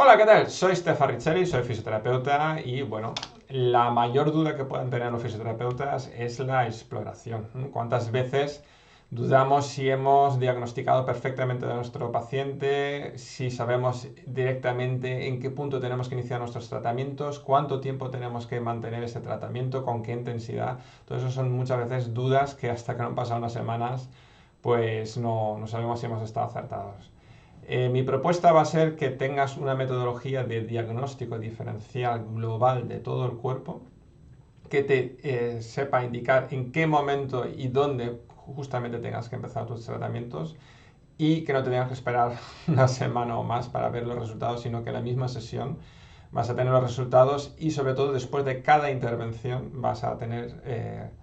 Hola, ¿qué tal? Soy Stefan Ricceri, soy fisioterapeuta y bueno, la mayor duda que pueden tener los fisioterapeutas es la exploración. ¿Cuántas veces dudamos si hemos diagnosticado perfectamente a nuestro paciente, si sabemos directamente en qué punto tenemos que iniciar nuestros tratamientos, cuánto tiempo tenemos que mantener ese tratamiento, con qué intensidad? Todo eso son muchas veces dudas que hasta que no han pasado unas semanas, pues no sabemos si hemos estado acertados. Mi propuesta va a ser que tengas una metodología de diagnóstico diferencial global de todo el cuerpo, que te sepa indicar en qué momento y dónde justamente tengas que empezar tus tratamientos y que no te tengas que esperar una semana o más para ver los resultados, sino que en la misma sesión vas a tener los resultados y sobre todo después de cada intervención vas a tener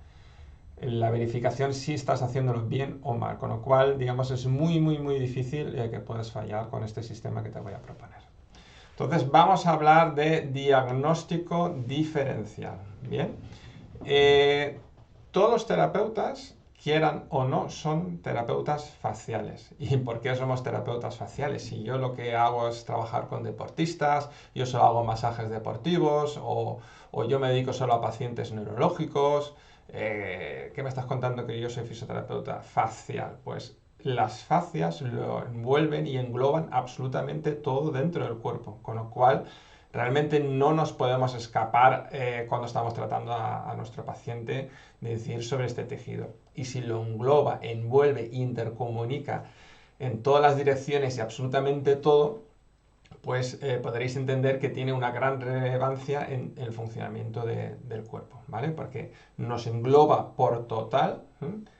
la verificación si estás haciéndolo bien o mal, con lo cual, digamos, es muy difícil que puedas fallar con este sistema que te voy a proponer. Entonces, vamos a hablar de diagnóstico diferencial. Bien, eh, todos los terapeutas, quieran o no, son terapeutas faciales. ¿Y por qué somos terapeutas faciales? Si yo lo que hago es trabajar con deportistas, yo solo hago masajes deportivos o yo me dedico solo a pacientes neurológicos, ¿qué me estás contando que yo soy fisioterapeuta facial? Pues las fascias lo envuelven y engloban absolutamente todo dentro del cuerpo, con lo cual realmente no nos podemos escapar cuando estamos tratando a nuestro paciente de decir sobre este tejido. Y si lo engloba, envuelve, intercomunica en todas las direcciones y absolutamente todo, pues podréis entender que tiene una gran relevancia en el funcionamiento del cuerpo, ¿vale? Porque nos engloba por total,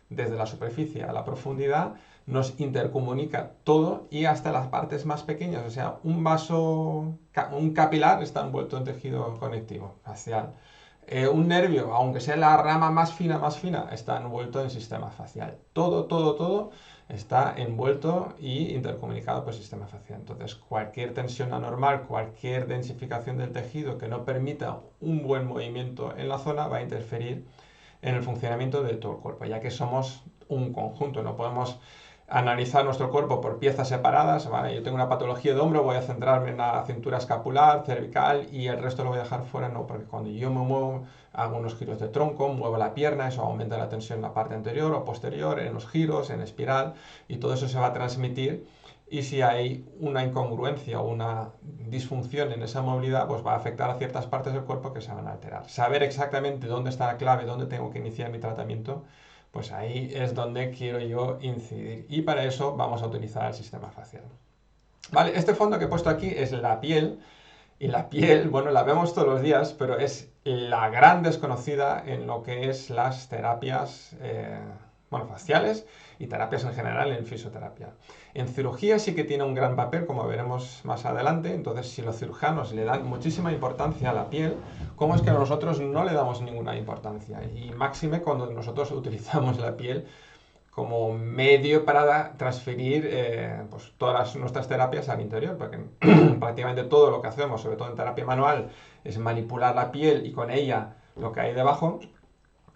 desde la superficie a la profundidad, nos intercomunica todo y hasta las partes más pequeñas. O sea, un vaso, un capilar está envuelto en tejido conectivo facial. Un nervio, aunque sea la rama más fina, está envuelto en sistema facial. Todo está envuelto y intercomunicado por el sistema facial. Entonces, cualquier tensión anormal, cualquier densificación del tejido que no permita un buen movimiento en la zona va a interferir en el funcionamiento de todo el cuerpo, ya que somos un conjunto, no podemos analizar nuestro cuerpo por piezas separadas, ¿vale? Yo tengo una patología de hombro, voy a centrarme en la cintura escapular, cervical y el resto lo voy a dejar fuera, no, porque cuando yo me muevo, hago unos giros de tronco, muevo la pierna, eso aumenta la tensión en la parte anterior o posterior, en los giros, en espiral, y todo eso se va a transmitir. Y si hay una incongruencia o una disfunción en esa movilidad, pues va a afectar a ciertas partes del cuerpo que se van a alterar. Saber exactamente dónde está la clave, dónde tengo que iniciar mi tratamiento, pues ahí es donde quiero yo incidir. Y para eso vamos a utilizar el sistema facial. Vale, este fondo que he puesto aquí es la piel. Y la piel, bueno, la vemos todos los días, pero es la gran desconocida en lo que es las terapias, bueno, faciales y terapias en general en fisioterapia. En cirugía sí que tiene un gran papel, como veremos más adelante. Entonces, si los cirujanos le dan muchísima importancia a la piel, ¿cómo es que nosotros no le damos ninguna importancia? Y máxime cuando nosotros utilizamos la piel como medio para transferir pues todas nuestras terapias al interior, porque prácticamente todo lo que hacemos, sobre todo en terapia manual, es manipular la piel y con ella lo que hay debajo.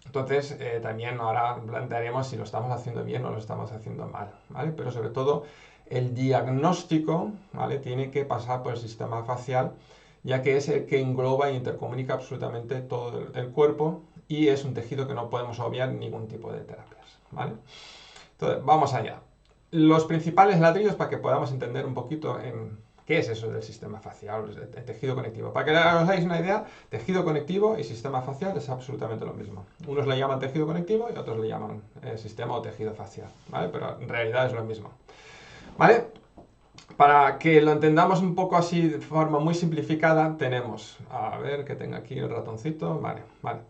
Entonces, también ahora plantearemos si lo estamos haciendo bien o lo estamos haciendo mal, ¿vale? Pero sobre todo, el diagnóstico, ¿vale? Tiene que pasar por el sistema facial, ya que es el que engloba e intercomunica absolutamente todo el cuerpo y es un tejido que no podemos obviar ningún tipo de terapias, ¿vale? Entonces, vamos allá. Los principales ladrillos para que podamos entender un poquito en qué es eso del sistema facial, el tejido conectivo. Para que os hagáis una idea, tejido conectivo y sistema facial es absolutamente lo mismo. Unos le llaman tejido conectivo y otros le llaman sistema o tejido facial, ¿vale? Pero en realidad es lo mismo, ¿vale? Para que lo entendamos un poco así de forma muy simplificada, tenemos, a ver que tenga aquí el ratoncito, vale,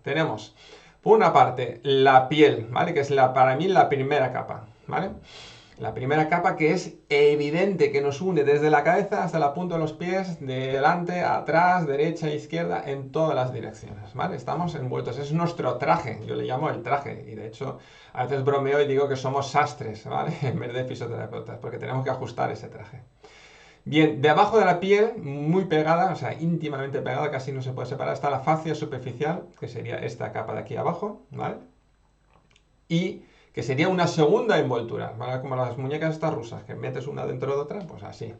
tenemos por una parte la piel, ¿vale? Que es para mí la primera capa, ¿vale? La primera capa que es evidente que nos une desde la cabeza hasta la punta de los pies, de delante, atrás, derecha, izquierda, en todas las direcciones, ¿vale? Estamos envueltos, es nuestro traje, yo le llamo el traje, y de hecho a veces bromeo y digo que somos sastres, ¿vale? En vez de fisioterapeutas, porque tenemos que ajustar ese traje. Bien, debajo de la piel, muy pegada, o sea, íntimamente pegada, casi no se puede separar, está la fascia superficial, que sería esta capa de aquí abajo, ¿vale? Y que sería una segunda envoltura, ¿vale? Como las muñecas estas rusas, que metes una dentro de otra, pues así.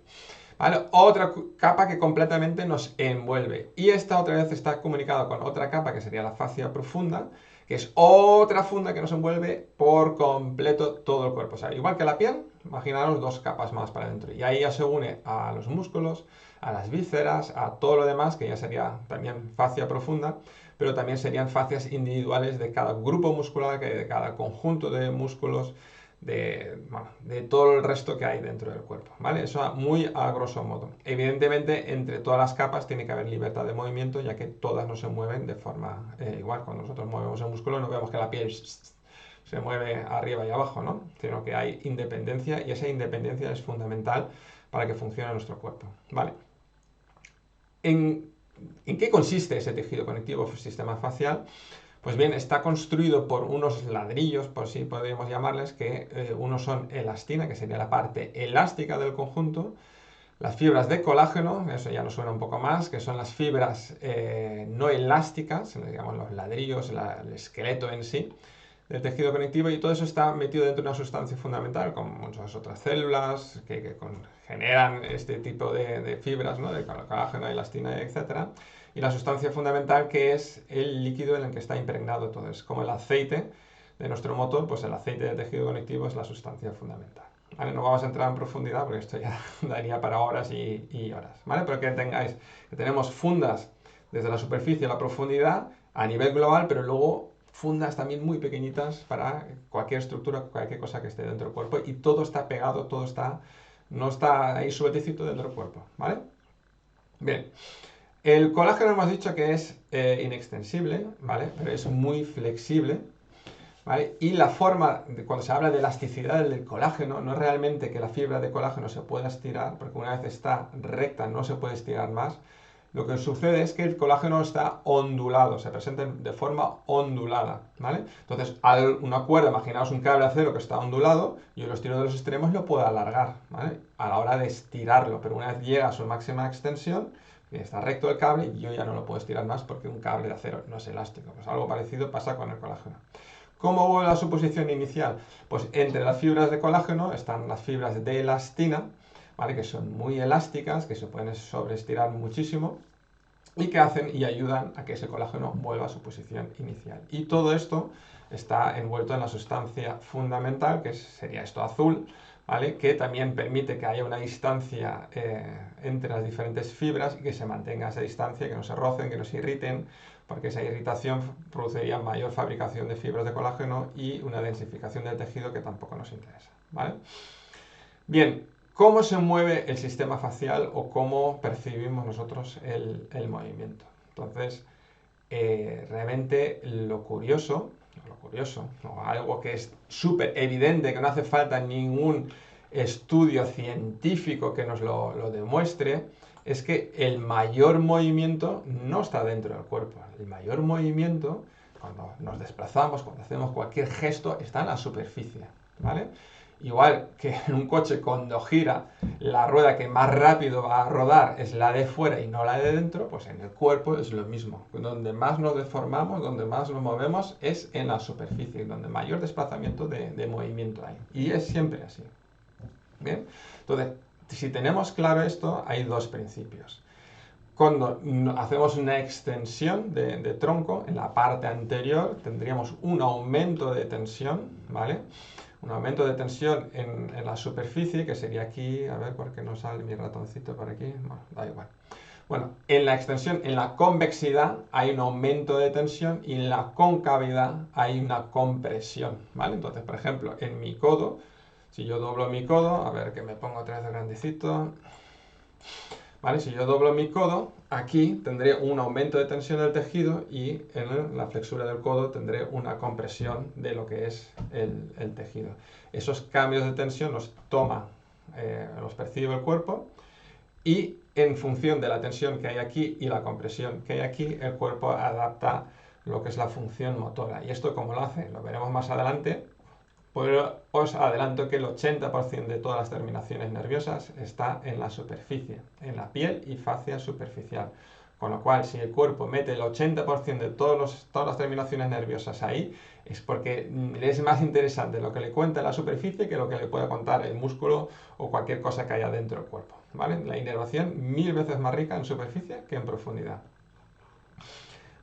¿Vale? Otra capa que completamente nos envuelve. Y esta otra vez está comunicada con otra capa que sería la fascia profunda, que es otra funda que nos envuelve por completo todo el cuerpo. O sea, igual que la piel, imaginaros dos capas más para adentro. Y ahí ya se une a los músculos, a las vísceras, a todo lo demás, que ya sería también fascia profunda, pero también serían fascias individuales de cada grupo muscular, de cada conjunto de músculos, bueno, de todo el resto que hay dentro del cuerpo, ¿vale? Eso muy a grosso modo. Evidentemente, entre todas las capas tiene que haber libertad de movimiento, ya que todas no se mueven de forma igual. Cuando nosotros movemos el músculo no vemos que la piel se mueve arriba y abajo, ¿no? Sino que hay independencia y esa independencia es fundamental para que funcione nuestro cuerpo, ¿vale? ¿En qué consiste ese tejido conectivo o sistema facial? Pues bien, está construido por unos ladrillos, por si podríamos llamarles, que unos son elastina, que sería la parte elástica del conjunto, las fibras de colágeno, eso ya nos suena un poco más, que son las fibras no elásticas, digamos los ladrillos, el esqueleto en sí, del tejido conectivo, y todo eso está metido dentro de una sustancia fundamental, como muchas otras células que generan este tipo de fibras, ¿no? De colágeno, elastina, etc. Y la sustancia fundamental, que es el líquido en el que está impregnado todo. Es como el aceite de nuestro motor, pues el aceite del tejido conectivo es la sustancia fundamental. ¿Vale? No vamos a entrar en profundidad porque esto ya daría para horas y horas, ¿vale? Pero que tengáis que tenemos fundas desde la superficie a la profundidad a nivel global, pero luego fundas también muy pequeñitas para cualquier estructura, cualquier cosa que esté dentro del cuerpo, y todo está pegado, todo está, no está ahí sueltecito dentro del cuerpo, ¿vale? Bien, el colágeno hemos dicho que es inextensible, ¿vale? Pero es muy flexible, ¿vale? Y la forma, cuando se habla de elasticidad del colágeno, no es realmente que la fibra de colágeno se pueda estirar, porque una vez está recta no se puede estirar más. Lo que sucede es que el colágeno está ondulado, se presenta de forma ondulada, ¿vale? Entonces, una cuerda, imaginaos un cable de acero que está ondulado, yo lo estiro de los extremos y lo puedo alargar, ¿vale? A la hora de estirarlo, pero una vez llega a su máxima extensión, y está recto el cable, yo ya no lo puedo estirar más porque un cable de acero no es elástico. Pues algo parecido pasa con el colágeno. ¿Cómo vuelve a su posición inicial? Pues entre las fibras de colágeno están las fibras de elastina, ¿vale? Que son muy elásticas, que se pueden sobreestirar muchísimo y que hacen y ayudan a que ese colágeno vuelva a su posición inicial. Y todo esto está envuelto en la sustancia fundamental, que sería esto azul, ¿vale? Que también permite que haya una distancia entre las diferentes fibras y que se mantenga esa distancia, que no se rocen, que no se irriten, porque esa irritación produciría mayor fabricación de fibras de colágeno y una densificación del tejido que tampoco nos interesa, ¿vale? Bien, ¿cómo se mueve el sistema facial o cómo percibimos nosotros el movimiento? Entonces, realmente lo curioso, o algo que es súper evidente, que no hace falta ningún estudio científico que nos lo demuestre, es que el mayor movimiento no está dentro del cuerpo. El mayor movimiento, cuando nos desplazamos, cuando hacemos cualquier gesto, está en la superficie, ¿vale? Igual que en un coche cuando gira, la rueda que más rápido va a rodar es la de fuera y no la de dentro, pues en el cuerpo es lo mismo. Donde más nos deformamos, donde más nos movemos, es en la superficie, donde mayor desplazamiento de movimiento hay. Y es siempre así. ¿Bien? Entonces, si tenemos claro esto, hay dos principios. Cuando hacemos una extensión de tronco, en la parte anterior tendríamos un aumento de tensión, ¿vale? Un aumento de tensión en la superficie, que sería aquí, a ver por qué no sale mi ratoncito por aquí, bueno, da igual. Bueno, en la extensión, en la convexidad hay un aumento de tensión y en la concavidad hay una compresión, ¿vale? Entonces, por ejemplo, en mi codo, si yo doblo mi codo, a ver que me pongo otra vez grandecito, ¿vale? Si yo doblo mi codo, aquí tendré un aumento de tensión del tejido y en la flexura del codo tendré una compresión de lo que es el tejido. Esos cambios de tensión los los percibe el cuerpo y en función de la tensión que hay aquí y la compresión que hay aquí, el cuerpo adapta lo que es la función motora. ¿Y esto cómo lo hace? Lo veremos más adelante. Pero os adelanto que el 80% de todas las terminaciones nerviosas está en la superficie, en la piel y fascia superficial. Con lo cual, si el cuerpo mete el 80% de todas las terminaciones nerviosas ahí, es porque le es más interesante lo que le cuenta la superficie que lo que le pueda contar el músculo o cualquier cosa que haya dentro del cuerpo, ¿vale? La inervación 1000 veces más rica en superficie que en profundidad.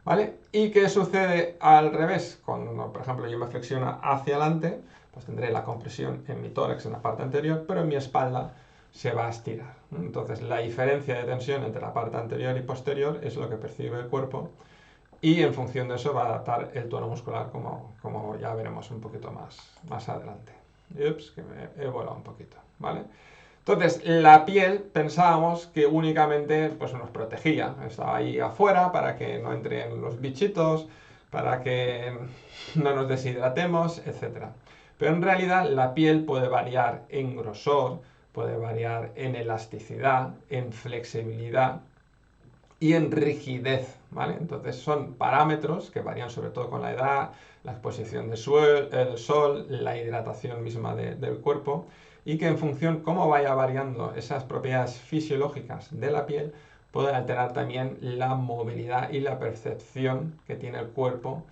¿Vale? ¿Y qué sucede al revés? Cuando, por ejemplo, yo me flexiono hacia adelante, pues tendré la compresión en mi tórax, en la parte anterior, pero en mi espalda se va a estirar. Entonces, la diferencia de tensión entre la parte anterior y posterior es lo que percibe el cuerpo y en función de eso va a adaptar el tono muscular, como ya veremos un poquito más adelante. Ups, que me he volado un poquito, ¿vale? Entonces, la piel pensábamos que únicamente pues, nos protegía, estaba ahí afuera para que no entren los bichitos, para que no nos deshidratemos, etc. Pero en realidad la piel puede variar en grosor, puede variar en elasticidad, en flexibilidad y en rigidez, ¿vale? Entonces son parámetros que varían sobre todo con la edad, la exposición del sol, la hidratación misma del cuerpo y que en función cómo vaya variando esas propiedades fisiológicas de la piel puede alterar también la movilidad y la percepción que tiene el cuerpo,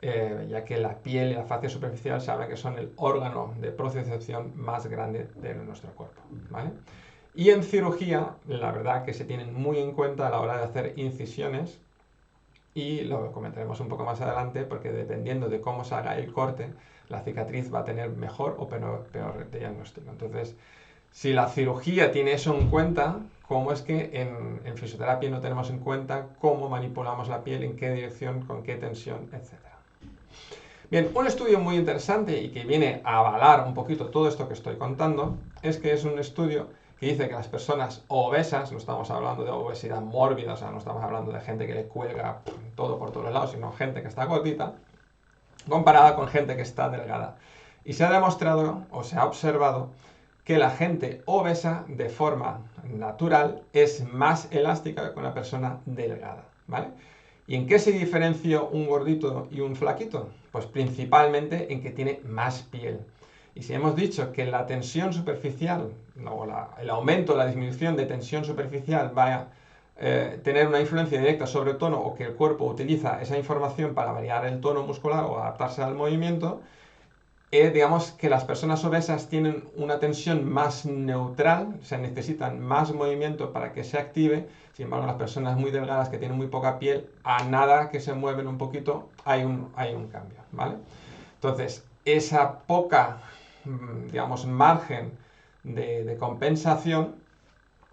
ya que la piel y la fascia superficial saben que son el órgano de propriocepción más grande de nuestro cuerpo, ¿vale? Y en cirugía, la verdad que se tienen muy en cuenta a la hora de hacer incisiones y lo comentaremos un poco más adelante porque dependiendo de cómo se haga el corte, la cicatriz va a tener mejor o peor diagnóstico. Entonces, si la cirugía tiene eso en cuenta, ¿cómo es que en fisioterapia no tenemos en cuenta cómo manipulamos la piel, en qué dirección, con qué tensión, etcétera? Bien, un estudio muy interesante y que viene a avalar un poquito todo esto que estoy contando es que es un estudio que dice que las personas obesas, no estamos hablando de obesidad mórbida, o sea, no estamos hablando de gente que le cuelga todo por todos lados, sino gente que está gordita, comparada con gente que está delgada. Y se ha demostrado, o se ha observado, que la gente obesa, de forma natural, es más elástica que una persona delgada, ¿vale? ¿Y en qué se diferencia un gordito y un flaquito? Pues principalmente en que tiene más piel. Y si hemos dicho que la tensión superficial, o el aumento o la disminución de tensión superficial va a tener una influencia directa sobre el tono o que el cuerpo utiliza esa información para variar el tono muscular o adaptarse al movimiento, digamos que las personas obesas tienen una tensión más neutral, o sea, necesitan más movimiento para que se active. Sin embargo, las personas muy delgadas que tienen muy poca piel, a nada que se mueven un poquito, hay un cambio, ¿vale? Entonces, esa poca, digamos, margen de compensación,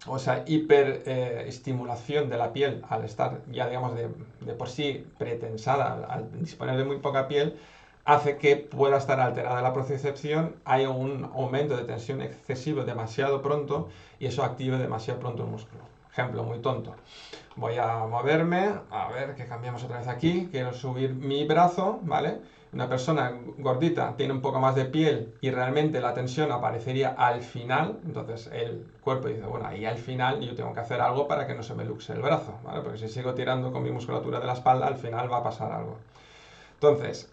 o sea, hiperestimulación de la piel al estar ya, digamos, de por sí pretensada, al disponer de muy poca piel, hace que pueda estar alterada la propriocepción, haya un aumento de tensión excesivo demasiado pronto y eso active demasiado pronto el músculo. Ejemplo muy tonto. Voy a moverme, a ver que cambiamos otra vez aquí, quiero subir mi brazo, ¿vale? Una persona gordita tiene un poco más de piel y realmente la tensión aparecería al final, entonces el cuerpo dice, bueno, ahí al final yo tengo que hacer algo para que no se me luxe el brazo, ¿vale? Porque si sigo tirando con mi musculatura de la espalda, al final va a pasar algo. Entonces,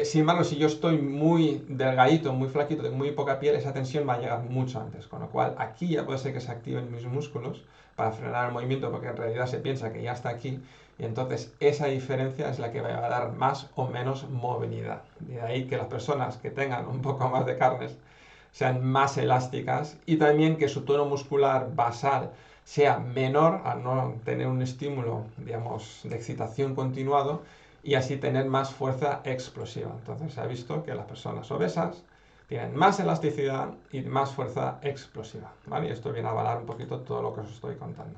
sin embargo, si yo estoy muy delgadito, muy flaquito, tengo muy poca piel, esa tensión va a llegar mucho antes. Con lo cual, aquí ya puede ser que se activen mis músculos para frenar el movimiento, porque en realidad se piensa que ya está aquí. Y entonces, esa diferencia es la que va a dar más o menos movilidad. De ahí que las personas que tengan un poco más de carnes sean más elásticas y también que su tono muscular basal sea menor al no tener un estímulo, digamos, de excitación continuado y así tener más fuerza explosiva. Entonces se ha visto que las personas obesas tienen más elasticidad y más fuerza explosiva, ¿vale? Y esto viene a avalar un poquito todo lo que os estoy contando.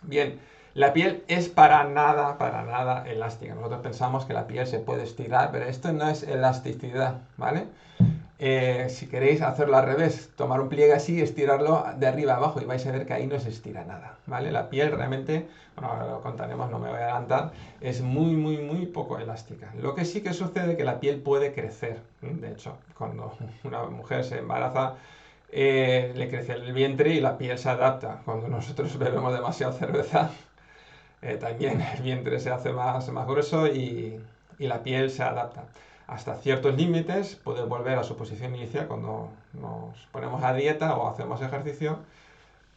Bien, la piel es para nada elástica. Nosotros pensamos que la piel se puede estirar, pero esto no es elasticidad, ¿vale? Si queréis hacerlo al revés, tomar un pliegue así, estirarlo de arriba a abajo y vais a ver que ahí no se estira nada, ¿vale? La piel realmente, bueno, ahora lo contaremos, no me voy a adelantar, es muy poco elástica. Lo que sí que sucede es que la piel puede crecer. De hecho, cuando una mujer se embaraza, le crece el vientre y la piel se adapta. Cuando nosotros bebemos demasiada cerveza, también el vientre se hace más grueso y la piel se adapta. Hasta ciertos límites puede volver a su posición inicial cuando nos ponemos a dieta o hacemos ejercicio,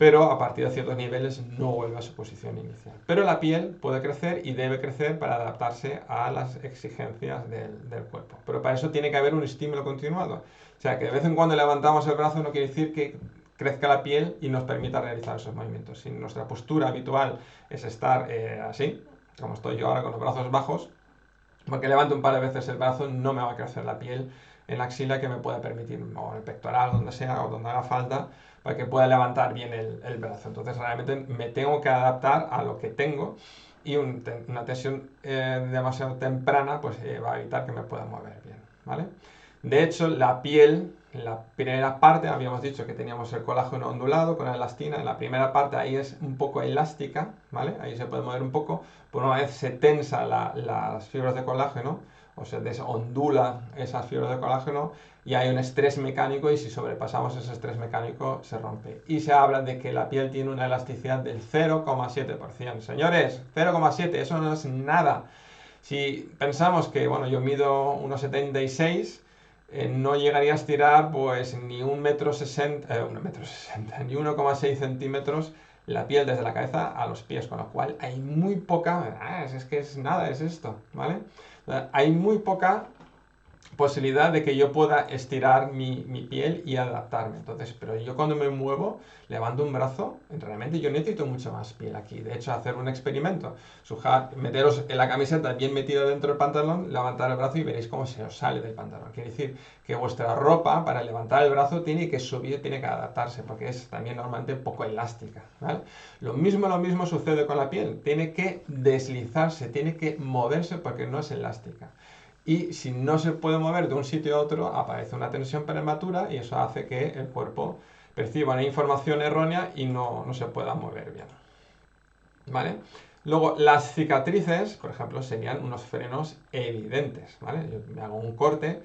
pero a partir de ciertos niveles no vuelve a su posición inicial. Pero la piel puede crecer y debe crecer para adaptarse a las exigencias del cuerpo. Pero para eso tiene que haber un estímulo continuado. O sea, que de vez en cuando levantamos el brazo no quiere decir que crezca la piel y nos permita realizar esos movimientos. Si nuestra postura habitual es estar así, como estoy yo ahora con los brazos bajos, porque levanto un par de veces el brazo, no me va a crecer la piel en la axila que me pueda permitir, o en el pectoral, donde sea, o donde haga falta, para que pueda levantar bien el brazo. Entonces realmente me tengo que adaptar a lo que tengo y una tensión demasiado temprana pues va a evitar que me pueda mover bien, ¿vale? De hecho, la piel, en la primera parte habíamos dicho que teníamos el colágeno ondulado con la elastina. En la primera parte ahí es un poco elástica, ¿vale? Ahí se puede mover un poco. Por una vez se tensa las fibras de colágeno o se desondula esas fibras de colágeno y hay un estrés mecánico y si sobrepasamos ese estrés mecánico se rompe. Y se habla de que la piel tiene una elasticidad del 0,7%. Señores, 0,7, eso no es nada. Si pensamos que, bueno, yo mido 1,76, no llegaría a estirar pues ni 1,60 m, ni 1,6 centímetros la piel desde la cabeza a los pies, con lo cual hay muy poca, es que es nada, es esto, ¿vale? Hay muy poca posibilidad de que yo pueda estirar mi piel y adaptarme. Entonces, pero yo cuando me muevo, levanto un brazo, realmente yo necesito mucho más piel aquí. De hecho, hacer un experimento, meteros en la camiseta bien metida dentro del pantalón, levantar el brazo y veréis cómo se os sale del pantalón. Quiere decir que vuestra ropa para levantar el brazo tiene que subir, tiene que adaptarse, porque es también normalmente poco elástica, ¿vale? Lo mismo sucede con la piel. Tiene que deslizarse, tiene que moverse porque no es elástica. Y si no se puede mover de un sitio a otro, aparece una tensión prematura y eso hace que el cuerpo perciba una información errónea y no se pueda mover bien. ¿Vale? Luego, las cicatrices, por ejemplo, serían unos frenos evidentes. ¿Vale? Yo me hago un corte,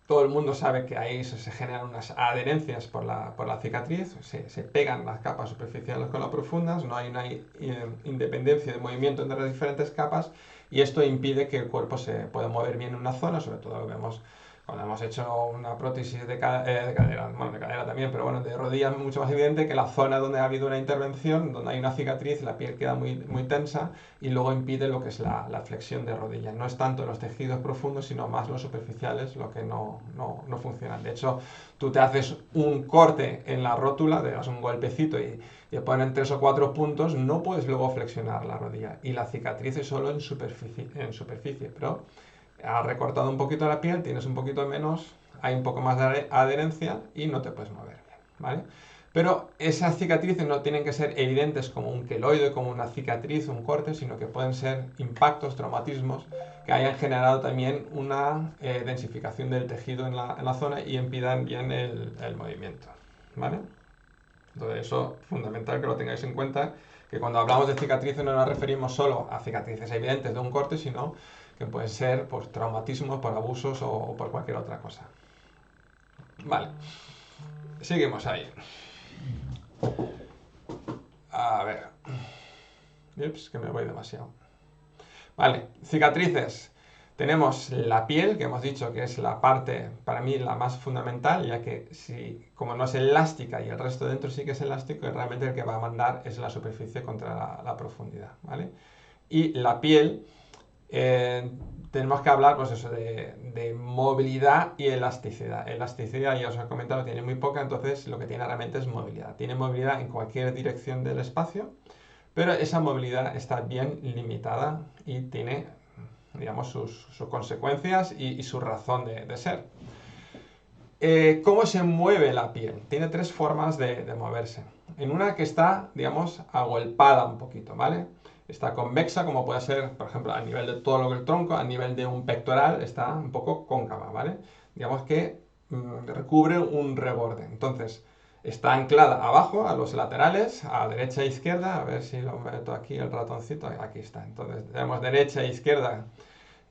todo el mundo sabe que ahí se generan unas adherencias por la cicatriz, se pegan las capas superficiales con las profundas, no hay una independencia de movimiento entre las diferentes capas y esto impide que el cuerpo se pueda mover bien en una zona, sobre todo lo vemos cuando hemos hecho una prótesis de cadera, bueno, de cadera también, pero bueno, de rodilla es mucho más evidente que la zona donde ha habido una intervención, donde hay una cicatriz, la piel queda muy, muy tensa y luego impide lo que es la flexión de rodilla. No es tanto los tejidos profundos, sino más los superficiales, lo que no funcionan. De hecho, tú te haces un corte en la rótula, te das un golpecito y te ponen 3 o 4 puntos, no puedes luego flexionar la rodilla. Y la cicatriz es solo en superficie, pero has recortado un poquito la piel, tienes un poquito menos, hay un poco más de adherencia y no te puedes mover bien, ¿vale? Pero esas cicatrices no tienen que ser evidentes como un queloide, como una cicatriz, un corte, sino que pueden ser impactos, traumatismos que hayan generado también una densificación del tejido en la zona y impidan bien el movimiento, ¿vale? Entonces eso es fundamental que lo tengáis en cuenta, que cuando hablamos de cicatrices no nos referimos solo a cicatrices evidentes de un corte, sino que pueden ser por traumatismos, por abusos o por cualquier otra cosa. Vale, seguimos ahí. A ver. Ups, que me voy demasiado. Vale, cicatrices. Tenemos la piel, que hemos dicho que es la parte, para mí, la más fundamental, ya que como no es elástica y el resto dentro sí que es elástico, y realmente el que va a mandar es la superficie contra la profundidad, ¿vale? Y la piel, tenemos que hablar pues eso, de movilidad y elasticidad. Elasticidad, ya os he comentado, tiene muy poca, entonces lo que tiene realmente es movilidad. Tiene movilidad en cualquier dirección del espacio, pero esa movilidad está bien limitada y tiene, digamos, sus consecuencias y su razón de ser. ¿Cómo se mueve la piel? Tiene 3 formas de moverse. En una que está, digamos, agolpada un poquito, ¿vale? Está convexa, como puede ser, por ejemplo, a nivel de todo lo que el tronco, a nivel de un pectoral, está un poco cóncava, ¿vale? Digamos que recubre un reborde. Entonces, está anclada abajo, a los laterales, a derecha e izquierda. A ver si lo meto aquí el ratoncito. Aquí está. Entonces, tenemos derecha e izquierda.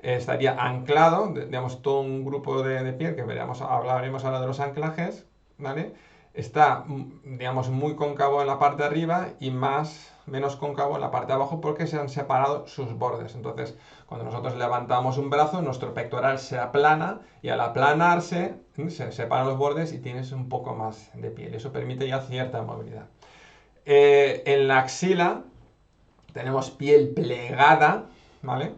Estaría anclado, digamos, todo un grupo de piel, que hablaremos ahora de los anclajes, ¿vale? Está, digamos, muy cóncavo en la parte de arriba y menos cóncavo en la parte de abajo porque se han separado sus bordes. Entonces, cuando nosotros levantamos un brazo, nuestro pectoral se aplana y al aplanarse se separan los bordes y tienes un poco más de piel. Eso permite ya cierta movilidad. En la axila tenemos piel plegada, ¿vale?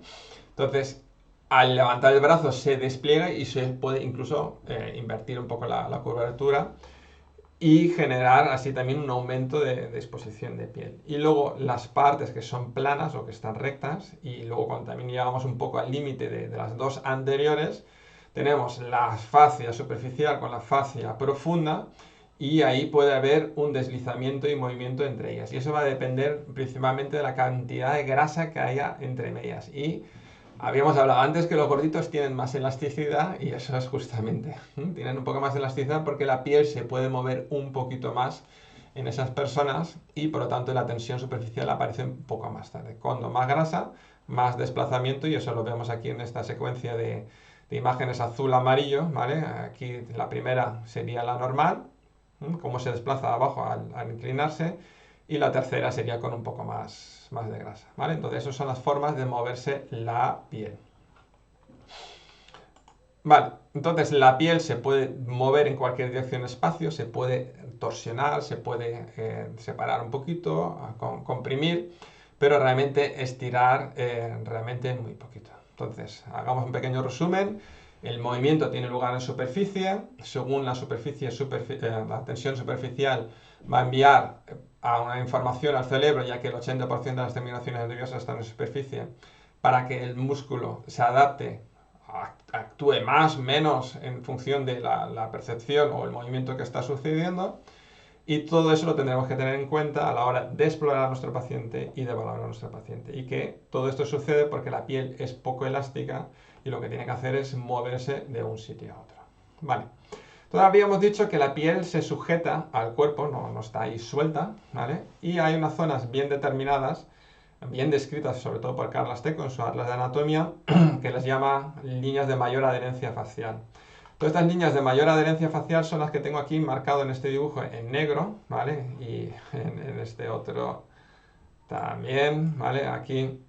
Entonces, al levantar el brazo se despliega y se puede incluso invertir un poco la curvatura y generar así también un aumento de exposición de piel. Y luego las partes que son planas o que están rectas, y luego cuando también llegamos un poco al límite de las dos anteriores, tenemos la fascia superficial con la fascia profunda, y ahí puede haber un deslizamiento y movimiento entre ellas. Y eso va a depender principalmente de la cantidad de grasa que haya entre ellas. Y habíamos hablado antes que los gorditos tienen más elasticidad, y eso es justamente, tienen un poco más de elasticidad porque la piel se puede mover un poquito más en esas personas, y por lo tanto la tensión superficial aparece un poco más tarde. Cuando más grasa, más desplazamiento, y eso lo vemos aquí en esta secuencia de imágenes azul-amarillo, ¿vale? Aquí la primera sería la normal, cómo se desplaza abajo al inclinarse, y la tercera sería con un poco más de grasa, ¿vale? Entonces, esas son las formas de moverse la piel. Vale, entonces la piel se puede mover en cualquier dirección del espacio, se puede torsionar, se puede separar un poquito, comprimir, pero realmente estirar realmente muy poquito. Entonces, hagamos un pequeño resumen. El movimiento tiene lugar en superficie. Según la superficie, la tensión superficial va a enviar a una información al cerebro, ya que el 80% de las terminaciones nerviosas están en superficie, para que el músculo se adapte, actúe más, menos en función de la percepción o el movimiento que está sucediendo. Y todo eso lo tendremos que tener en cuenta a la hora de explorar a nuestro paciente y de valorar a nuestro paciente. Y que todo esto sucede porque la piel es poco elástica y lo que tiene que hacer es moverse de un sitio a otro. Vale. Todavía habíamos dicho que la piel se sujeta al cuerpo, no está ahí suelta, ¿vale? Y hay unas zonas bien determinadas, bien descritas sobre todo por Carl Asteco en su Atlas de Anatomía, que les llama líneas de mayor adherencia facial. Todas estas líneas de mayor adherencia facial son las que tengo aquí marcado en este dibujo en negro, ¿vale? Y en este otro también, ¿vale? Aquí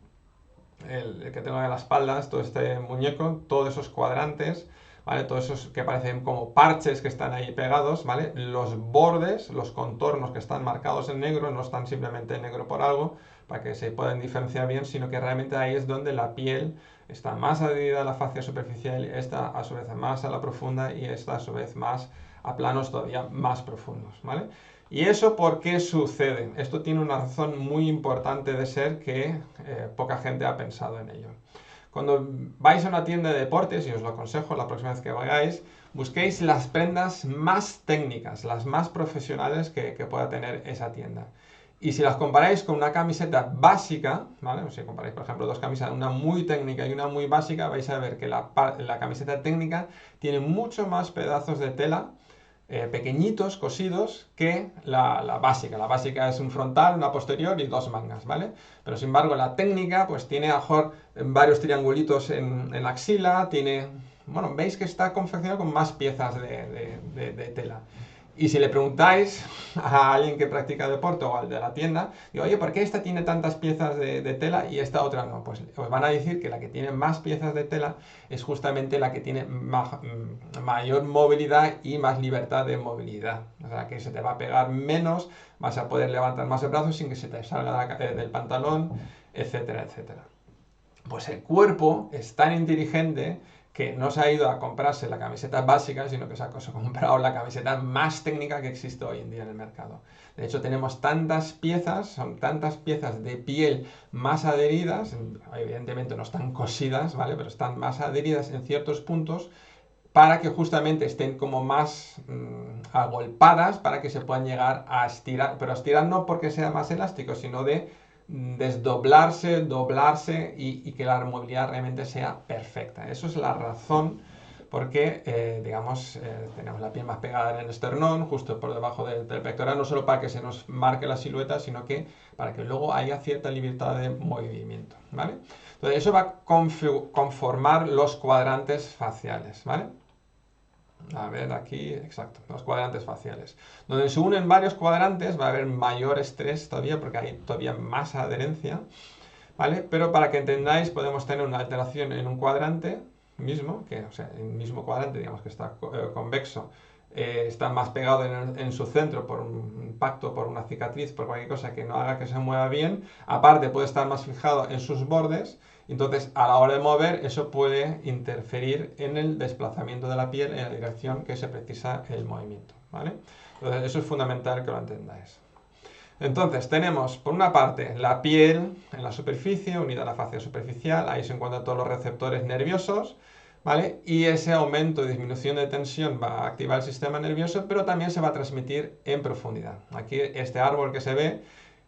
el que tengo en la espalda, todo este muñeco, todos esos cuadrantes, ¿vale? Todos esos que parecen como parches que están ahí pegados, ¿vale? Los bordes, los contornos que están marcados en negro, no están simplemente en negro por algo, para que se puedan diferenciar bien, sino que realmente ahí es donde la piel está más adherida a la fascia superficial, esta a su vez más a la profunda, y esta a su vez más a planos todavía más profundos, ¿vale? ¿Y eso por qué sucede? Esto tiene una razón muy importante de ser que poca gente ha pensado en ello. Cuando vais a una tienda de deportes, y os lo aconsejo la próxima vez que vayáis, busquéis las prendas más técnicas, las más profesionales que pueda tener esa tienda. Y si las comparáis con una camiseta básica, ¿vale? O si comparáis, por ejemplo, dos camisetas, una muy técnica y una muy básica, vais a ver que la camiseta técnica tiene mucho más pedazos de tela, pequeñitos, cosidos, que la básica. La básica es un frontal, una posterior y dos mangas, ¿vale? Pero sin embargo la técnica pues tiene a lo mejor varios triangulitos en la axila, tiene... Bueno, veis que está confeccionado con más piezas de tela. Y si le preguntáis a alguien que practica deporte o al de la tienda, digo, oye, ¿por qué esta tiene tantas piezas de tela y esta otra no? Pues os van a decir que la que tiene más piezas de tela es justamente la que tiene mayor movilidad y más libertad de movilidad. O sea, que se te va a pegar menos, vas a poder levantar más el brazo sin que se te salga del pantalón, etcétera, etcétera. Pues el cuerpo es tan inteligente que no se ha ido a comprarse la camiseta básica, sino que se ha comprado la camiseta más técnica que existe hoy en día en el mercado. De hecho, tenemos tantas piezas, son tantas piezas de piel más adheridas, evidentemente no están cosidas, ¿vale? Pero están más adheridas en ciertos puntos para que justamente estén como más agolpadas para que se puedan llegar a estirar, pero a estirar no porque sea más elástico, sino de desdoblarse, doblarse y que la movilidad realmente sea perfecta. Eso es la razón por qué, digamos, tenemos la piel más pegada en el esternón, justo por debajo del pectoral, no solo para que se nos marque la silueta, sino que para que luego haya cierta libertad de movimiento, ¿vale? Entonces eso va a conformar los cuadrantes faciales, ¿vale? A ver, aquí, exacto, los cuadrantes faciales. Donde se unen varios cuadrantes va a haber mayor estrés todavía porque hay todavía más adherencia, ¿vale? Pero para que entendáis, podemos tener una alteración en un cuadrante mismo, o sea, el mismo cuadrante, digamos que está convexo, está más pegado en su centro por un impacto, por una cicatriz por cualquier cosa que no haga que se mueva bien. Aparte puede estar más fijado en sus bordes, entonces a la hora de mover eso puede interferir en el desplazamiento de la piel en la dirección que se precisa el movimiento, ¿vale? Entonces eso es fundamental que lo entendáis. Entonces tenemos por una parte la piel en la superficie, unida a la fascia superficial, ahí se encuentran todos los receptores nerviosos, ¿vale? Y ese aumento o disminución de tensión va a activar el sistema nervioso, pero también se va a transmitir en profundidad. Aquí este árbol que se ve,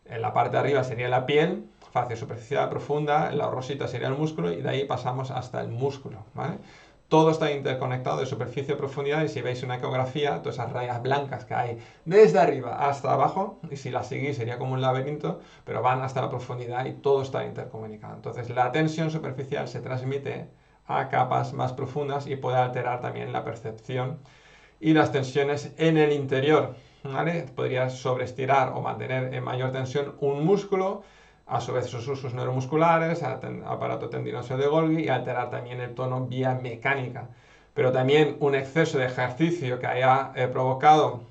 en la parte de arriba sería la piel, fascia superficial profunda, la rosita sería el músculo y de ahí pasamos hasta el músculo, ¿vale? Todo está interconectado de superficie a profundidad y si veis una ecografía, todas esas rayas blancas que hay desde arriba hasta abajo, y si las seguís sería como un laberinto, pero van hasta la profundidad y todo está intercomunicado. Entonces la tensión superficial se transmite a capas más profundas y puede alterar también la percepción y las tensiones en el interior, ¿vale? Podría sobreestirar o mantener en mayor tensión un músculo, a su vez sus usos neuromusculares, aparato tendinoso de Golgi y alterar también el tono vía mecánica. Pero también un exceso de ejercicio que haya provocado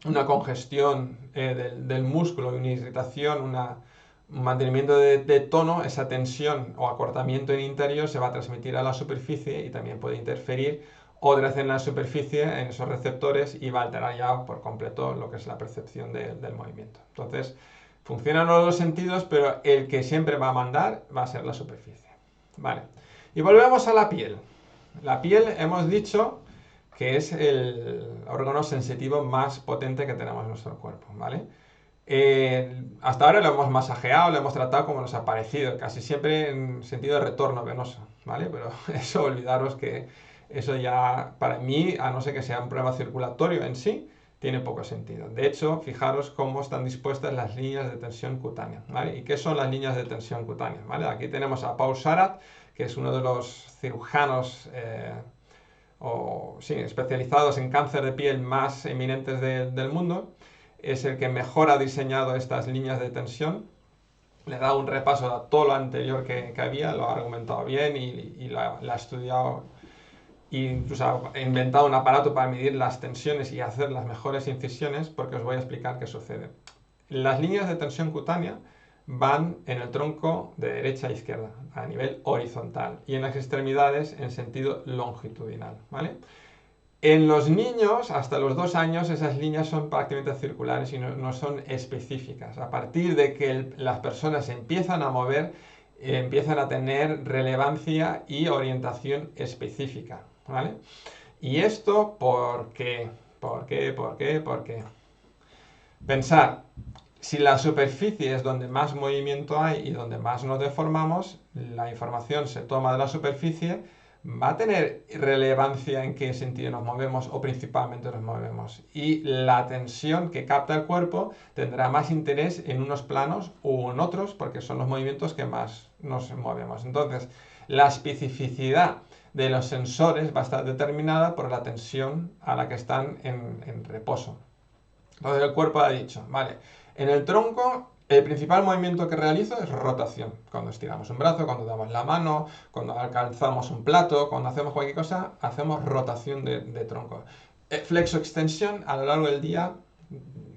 una congestión del músculo, una irritación, un mantenimiento de tono, esa tensión o acortamiento en interior se va a transmitir a la superficie y también puede interferir otra vez en la superficie, en esos receptores y va a alterar ya por completo lo que es la percepción del movimiento. Entonces, funcionan los dos sentidos, pero el que siempre va a mandar va a ser la superficie. Vale. Y volvemos a la piel. La piel hemos dicho que es el órgano sensitivo más potente que tenemos en nuestro cuerpo, ¿vale? Hasta ahora lo hemos masajeado, lo hemos tratado como nos ha parecido, casi siempre en sentido de retorno venoso, ¿vale? Pero eso, olvidaros que eso ya, para mí, a no ser que sea un problema circulatorio en sí, tiene poco sentido. De hecho, fijaros cómo están dispuestas las líneas de tensión cutánea, ¿vale? ¿Y qué son las líneas de tensión cutánea? ¿Vale? Aquí tenemos a Paul Sarath, que es uno de los cirujanos especializados en cáncer de piel más eminentes del mundo. Es el que mejor ha diseñado estas líneas de tensión. Le da un repaso a todo lo anterior que había, lo ha argumentado bien y lo ha estudiado. E incluso ha inventado un aparato para medir las tensiones y hacer las mejores incisiones, porque os voy a explicar qué sucede. Las líneas de tensión cutánea van en el tronco de derecha a izquierda, a nivel horizontal, y en las extremidades en sentido longitudinal, ¿vale? En los niños, hasta los 2 años, esas líneas son prácticamente circulares y no son específicas. A partir de que las personas se empiezan a mover, empiezan a tener relevancia y orientación específica, ¿vale? ¿Y esto por qué? ¿Por qué? ¿Por qué? ¿Por qué? Pensar, si la superficie es donde más movimiento hay y donde más nos deformamos, la información se toma de la superficie, ¿va a tener relevancia en qué sentido nos movemos o principalmente nos movemos? Y la tensión que capta el cuerpo tendrá más interés en unos planos u en otros porque son los movimientos que más nos movemos. Entonces, la especificidad de los sensores va a estar determinada por la tensión a la que están en reposo. Entonces el cuerpo ha dicho, vale, en el tronco el principal movimiento que realizo es rotación. Cuando estiramos un brazo, cuando damos la mano, cuando alcanzamos un plato, cuando hacemos cualquier cosa, hacemos rotación de tronco. Flexo-extensión a lo largo del día,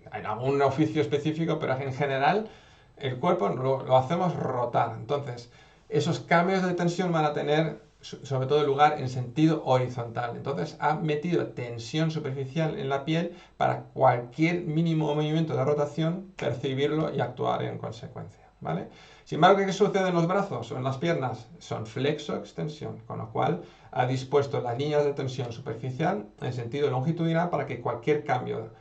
hay algún oficio específico, pero en general el cuerpo lo hacemos rotar. Entonces, esos cambios de tensión van a tener sobre todo lugar en sentido horizontal. Entonces ha metido tensión superficial en la piel para cualquier mínimo movimiento de rotación percibirlo y actuar en consecuencia, ¿vale? Sin embargo, ¿qué sucede en los brazos o en las piernas? Son flexo-extensión, con lo cual ha dispuesto las líneas de tensión superficial en sentido longitudinal para que cualquier cambio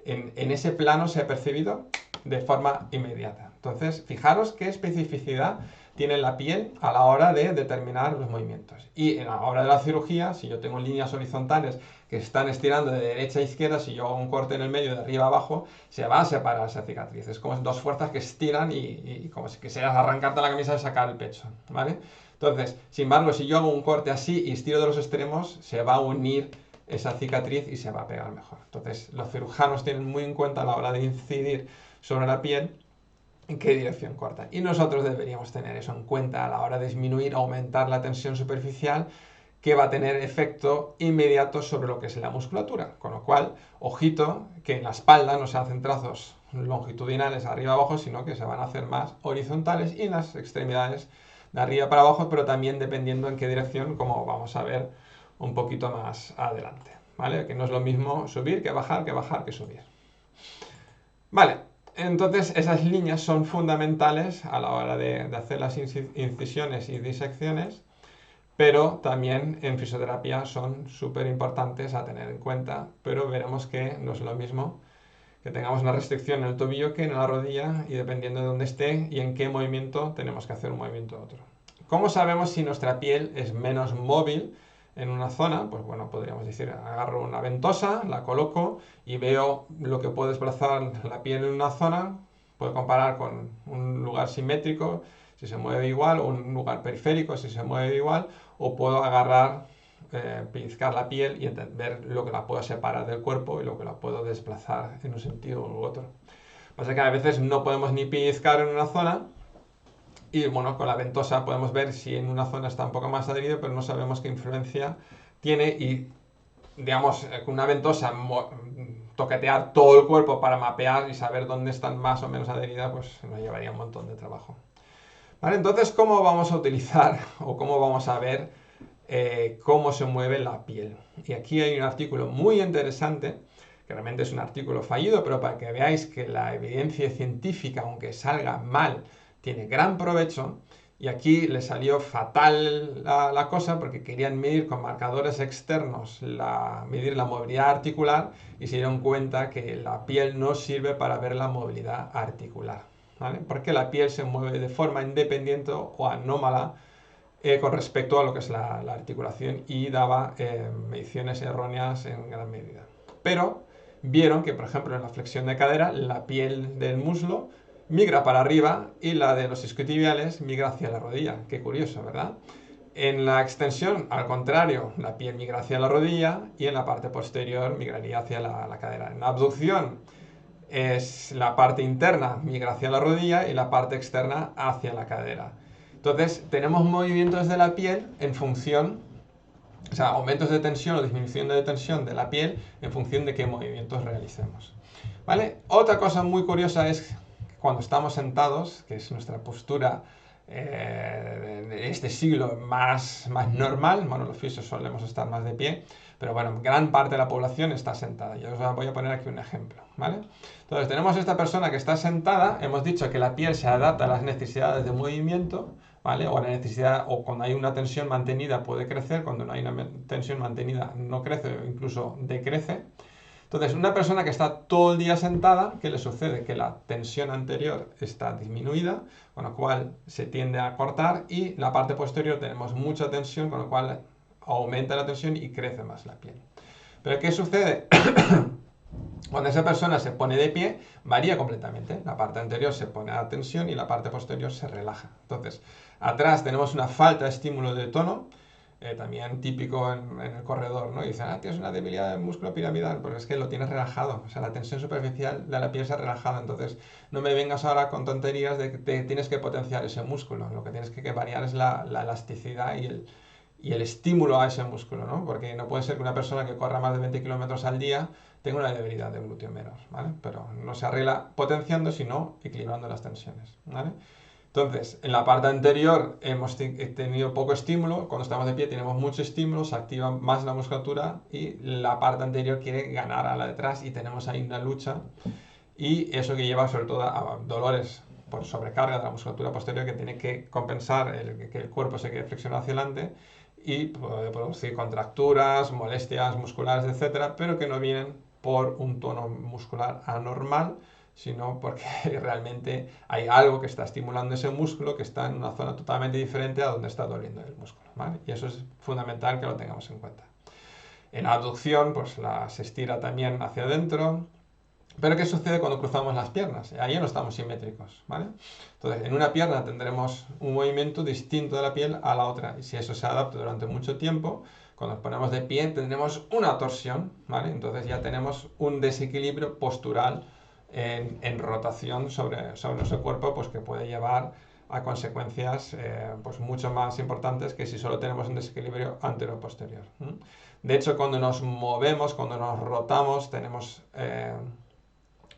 en ese plano sea percibido de forma inmediata. Entonces, fijaros qué especificidad tiene la piel a la hora de determinar los movimientos. Y en la hora de la cirugía, si yo tengo líneas horizontales que se están estirando de derecha a izquierda, si yo hago un corte en el medio de arriba a abajo, se va a separar esa cicatriz. Es como dos fuerzas que estiran y como si quisieras arrancarte la camisa y sacar el pecho, ¿vale? Entonces, sin embargo, si yo hago un corte así y estiro de los extremos, se va a unir esa cicatriz y se va a pegar mejor. Entonces, los cirujanos tienen muy en cuenta a la hora de incidir sobre la piel en qué dirección corta. Y nosotros deberíamos tener eso en cuenta a la hora de disminuir, aumentar la tensión superficial, que va a tener efecto inmediato sobre lo que es la musculatura. Con lo cual, ojito, que en la espalda no se hacen trazos longitudinales arriba abajo, sino que se van a hacer más horizontales y en las extremidades de arriba para abajo, pero también dependiendo en qué dirección, como vamos a ver un poquito más adelante, ¿vale? Que no es lo mismo subir que bajar, que subir. Vale, entonces esas líneas son fundamentales a la hora de hacer las incisiones y disecciones, pero también en fisioterapia son súper importantes a tener en cuenta, pero veremos que no es lo mismo que tengamos una restricción en el tobillo que en la rodilla y dependiendo de dónde esté y en qué movimiento tenemos que hacer un movimiento u otro. ¿Cómo sabemos si nuestra piel es menos móvil en una zona? Pues bueno, podríamos decir, agarro una ventosa, la coloco y veo lo que puede desplazar la piel en una zona, puedo comparar con un lugar simétrico, si se mueve igual, o un lugar periférico, si se mueve igual, o puedo agarrar, pellizcar la piel y ver lo que la puedo separar del cuerpo y lo que la puedo desplazar en un sentido u otro. Pasa que a veces no podemos ni pellizcar en una zona y bueno, con la ventosa podemos ver si en una zona está un poco más adherido, pero no sabemos qué influencia tiene y digamos, con una ventosa toquetear todo el cuerpo para mapear y saber dónde están más o menos adheridas, pues nos llevaría un montón de trabajo. ¿Vale? Entonces, ¿cómo vamos a utilizar o cómo vamos a ver cómo se mueve la piel? Y aquí hay un artículo muy interesante, que realmente es un artículo fallido, pero para que veáis que la evidencia científica, aunque salga mal, tiene gran provecho. Y aquí le salió fatal la cosa porque querían medir con marcadores externos, medir la movilidad articular y se dieron cuenta que la piel no sirve para ver la movilidad articular, ¿vale? Porque la piel se mueve de forma independiente o anómala con respecto a lo que es la articulación y daba mediciones erróneas en gran medida. Pero vieron que, por ejemplo, en la flexión de cadera, la piel del muslo migra para arriba y la de los isquiotibiales migra hacia la rodilla. Qué curioso, ¿verdad? En la extensión, al contrario, la piel migra hacia la rodilla y en la parte posterior migraría hacia la cadera. En la abducción, es la parte interna migra hacia la rodilla y la parte externa hacia la cadera. Entonces, tenemos movimientos de la piel en función, o sea, aumentos de tensión o disminución de tensión de la piel en función de qué movimientos realicemos. ¿Vale? Otra cosa muy curiosa es cuando estamos sentados, que es nuestra postura de este siglo más normal, bueno, los fisios solemos estar más de pie, pero bueno, gran parte de la población está sentada. Yo os voy a poner aquí un ejemplo, ¿vale? Entonces, tenemos esta persona que está sentada, hemos dicho que la piel se adapta a las necesidades de movimiento, ¿vale? O la necesidad, o cuando hay una tensión mantenida puede crecer, cuando no hay una tensión mantenida no crece o incluso decrece. Entonces, una persona que está todo el día sentada, ¿qué le sucede? Que la tensión anterior está disminuida, con lo cual se tiende a cortar y la parte posterior tenemos mucha tensión, con lo cual aumenta la tensión y crece más la piel. Pero ¿qué sucede? Cuando esa persona se pone de pie, varía completamente. La parte anterior se pone a tensión y la parte posterior se relaja. Entonces, atrás tenemos una falta de estímulo de tono, también típico en el corredor, ¿no? Y dicen, tienes una debilidad del músculo piramidal, pues es que lo tienes relajado. O sea, la tensión superficial de la piel se ha relajado. Entonces, no me vengas ahora con tonterías de que tienes que potenciar ese músculo. Lo que tienes que variar es la elasticidad y el estímulo a ese músculo, ¿no? Porque no puede ser que una persona que corra más de 20 kilómetros al día tenga una debilidad de glúteo menor, ¿vale? Pero no se arregla potenciando, sino equilibrando las tensiones, ¿vale? Entonces, en la parte anterior hemos tenido poco estímulo, cuando estamos de pie tenemos mucho estímulo, se activa más la musculatura y la parte anterior quiere ganar a la de atrás y tenemos ahí una lucha y eso que lleva sobre todo a dolores por sobrecarga de la musculatura posterior que tiene que compensar que el cuerpo se quede flexionado hacia adelante y puede producir contracturas, molestias musculares, etcétera, pero que no vienen por un tono muscular anormal, sino porque realmente hay algo que está estimulando ese músculo que está en una zona totalmente diferente a donde está doliendo el músculo, ¿vale? Y eso es fundamental que lo tengamos en cuenta. En la abducción, pues se estira también hacia adentro. Pero ¿qué sucede cuando cruzamos las piernas? Ahí no estamos simétricos, ¿vale? Entonces, en una pierna tendremos un movimiento distinto de la piel a la otra. Y si eso se adapta durante mucho tiempo, cuando nos ponemos de pie tendremos una torsión, ¿vale? Entonces ya tenemos un desequilibrio postural en rotación sobre nuestro cuerpo, pues que puede llevar a consecuencias pues mucho más importantes que si solo tenemos un desequilibrio antero-posterior. De hecho, cuando nos movemos, cuando nos rotamos, tenemos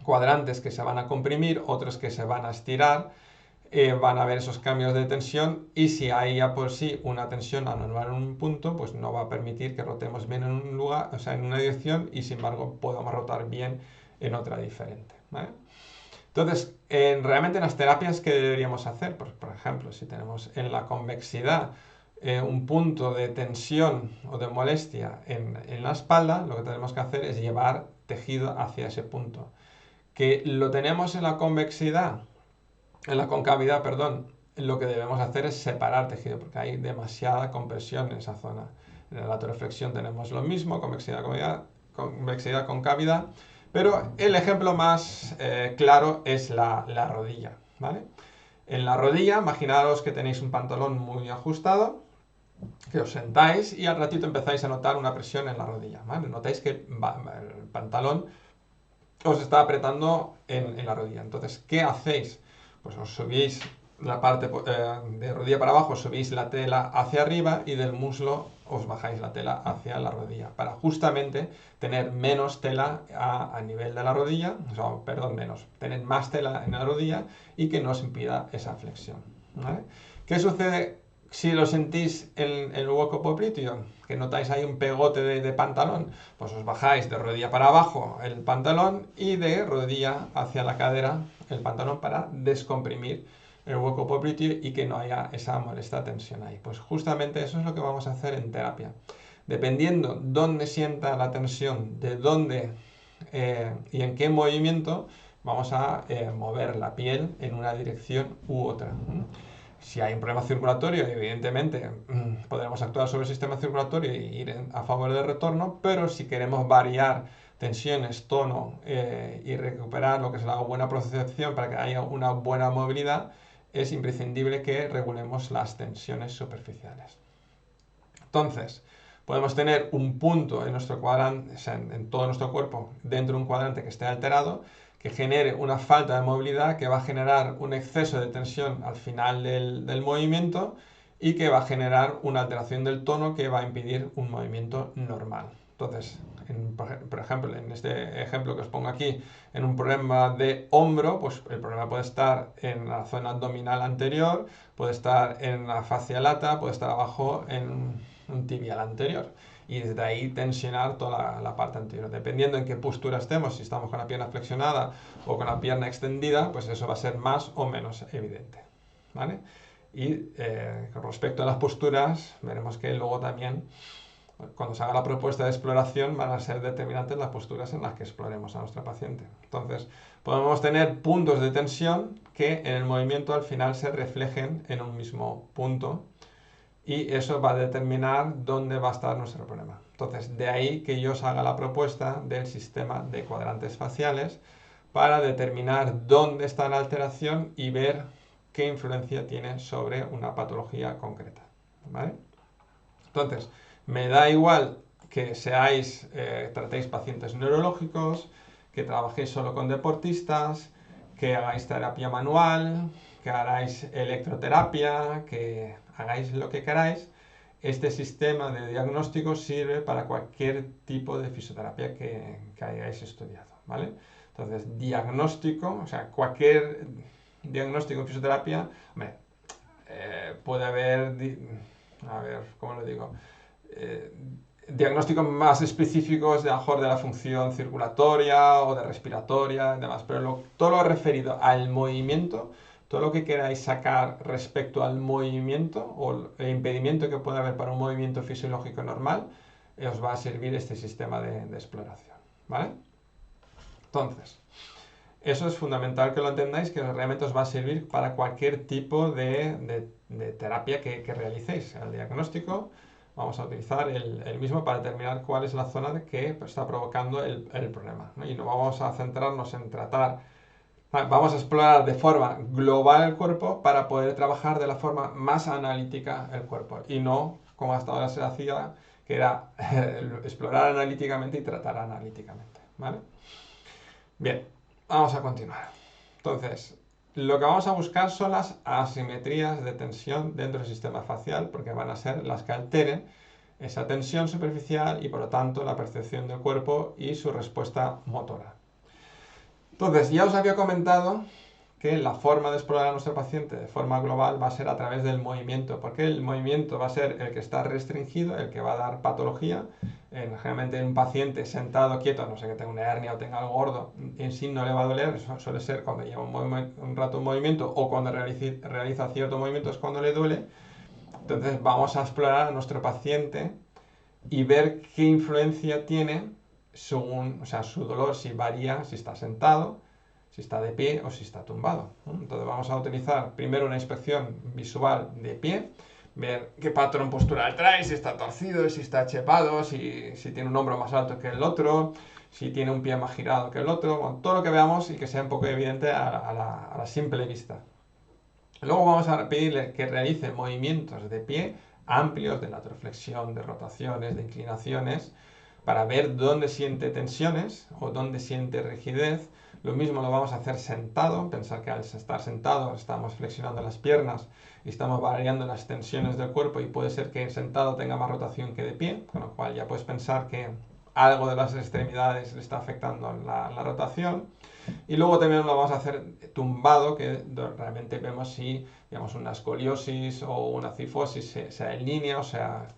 cuadrantes que se van a comprimir, otros que se van a estirar, van a haber esos cambios de tensión, y si hay ya por sí una tensión anormal en un punto, pues no va a permitir que rotemos bien en un lugar, o sea, en una dirección, y sin embargo podamos rotar bien en otra diferente, ¿vale? Entonces, realmente en las terapias, ¿qué deberíamos hacer? Pues, por ejemplo, si tenemos en la convexidad un punto de tensión o de molestia en la espalda, lo que tenemos que hacer es llevar tejido hacia ese punto. Que lo tenemos en la convexidad, en la concavidad, perdón, lo que debemos hacer es separar tejido, porque hay demasiada compresión en esa zona. En la toreflexión tenemos lo mismo, convexidad, concavidad, pero el ejemplo más claro es la rodilla, ¿vale? En la rodilla, imaginaros que tenéis un pantalón muy ajustado, que os sentáis y al ratito empezáis a notar una presión en la rodilla, ¿vale? Notáis que el pantalón os está apretando en la rodilla. Entonces, ¿qué hacéis? Pues os subís la parte de rodilla para abajo, subís la tela hacia arriba, y del muslo os bajáis la tela hacia la rodilla, para justamente tener menos tela a nivel de la rodilla, o sea, perdón, tener más tela en la rodilla y que no os impida esa flexión, ¿vale? ¿Qué sucede si lo sentís en el hueco popliteo? Que notáis ahí un pegote de pantalón, pues os bajáis de rodilla para abajo el pantalón y de rodilla hacia la cadera el pantalón, para descomprimir el hueco popliteo y que no haya esa molesta tensión ahí. Pues justamente eso es lo que vamos a hacer en terapia. Dependiendo dónde sienta la tensión, de dónde y en qué movimiento, vamos a mover la piel en una dirección u otra. Si hay un problema circulatorio, evidentemente podremos actuar sobre el sistema circulatorio y ir a favor del retorno, pero si queremos variar tensiones, tono y recuperar lo que es la buena procesación para que haya una buena movilidad, es imprescindible que regulemos las tensiones superficiales. Entonces, podemos tener un punto en nuestro cuadrante, o sea, en todo nuestro cuerpo, dentro de un cuadrante que esté alterado, que genere una falta de movilidad, que va a generar un exceso de tensión al final del movimiento, y que va a generar una alteración del tono que va a impedir un movimiento normal. Entonces, por ejemplo, en este ejemplo que os pongo aquí, en un problema de hombro, pues el problema puede estar en la zona abdominal anterior, puede estar en la fascia lata, puede estar abajo en un tibial anterior, y desde ahí tensionar toda la parte anterior. Dependiendo en qué postura estemos, si estamos con la pierna flexionada o con la pierna extendida, pues eso va a ser más o menos evidente, ¿vale? Y con respecto a las posturas, veremos que luego también, cuando se haga la propuesta de exploración, van a ser determinantes las posturas en las que exploremos a nuestra paciente. Entonces, podemos tener puntos de tensión que en el movimiento al final se reflejen en un mismo punto, y eso va a determinar dónde va a estar nuestro problema. Entonces, de ahí que yo os haga la propuesta del sistema de cuadrantes faciales, para determinar dónde está la alteración y ver qué influencia tiene sobre una patología concreta, ¿vale? Entonces, me da igual que tratéis pacientes neurológicos, que trabajéis solo con deportistas, que hagáis terapia manual, que hagáis electroterapia, que hagáis lo que queráis. Este sistema de diagnóstico sirve para cualquier tipo de fisioterapia que hayáis estudiado, ¿vale? Entonces, diagnóstico, o sea, cualquier diagnóstico en fisioterapia, hombre, puede haber, a ver, ¿cómo lo digo? Diagnósticos más específicos de la función circulatoria o de respiratoria y demás, pero todo lo referido al movimiento, todo lo que queráis sacar respecto al movimiento o el impedimento que puede haber para un movimiento fisiológico normal, os va a servir este sistema de exploración, ¿vale? Entonces, eso es fundamental que lo entendáis, que realmente os va a servir para cualquier tipo de terapia que realicéis. El diagnóstico, vamos a utilizar el mismo para determinar cuál es la zona que está provocando el problema, ¿no? Y no vamos a centrarnos en tratar, vamos a explorar de forma global el cuerpo para poder trabajar de la forma más analítica el cuerpo, y no como hasta ahora se hacía, que era explorar analíticamente y tratar analíticamente, ¿vale? Bien, vamos a continuar. Entonces, lo que vamos a buscar son las asimetrías de tensión dentro del sistema facial, porque van a ser las que alteren esa tensión superficial y por lo tanto la percepción del cuerpo y su respuesta motora. Entonces, ya os había comentado que la forma de explorar a nuestro paciente de forma global va a ser a través del movimiento, porque el movimiento va a ser el que está restringido, el que va a dar patología. Generalmente en un paciente sentado quieto, a no ser que tenga una hernia o tenga algo gordo, en sí no le va a doler, eso suele ser cuando lleva un rato un movimiento o cuando realiza cierto movimiento es cuando le duele. Entonces vamos a explorar a nuestro paciente y ver qué influencia tiene según, o sea, su dolor, si varía, si está sentado, si está de pie o si está tumbado. Entonces vamos a utilizar primero una inspección visual de pie, ver qué patrón postural trae, si está torcido, si está chepado, si tiene un hombro más alto que el otro, si tiene un pie más girado que el otro, bueno, todo lo que veamos y que sea un poco evidente a la simple vista. Luego vamos a pedirle que realice movimientos de pie amplios de lateroflexión, de rotaciones, de inclinaciones, para ver dónde siente tensiones o dónde siente rigidez. Lo mismo lo vamos a hacer sentado, pensar que al estar sentado estamos flexionando las piernas y estamos variando las tensiones del cuerpo y puede ser que sentado tenga más rotación que de pie, con lo cual ya puedes pensar que algo de las extremidades le está afectando la rotación. Y luego también lo vamos a hacer tumbado, que realmente vemos si digamos, una escoliosis o una cifosis se alinea, o sea,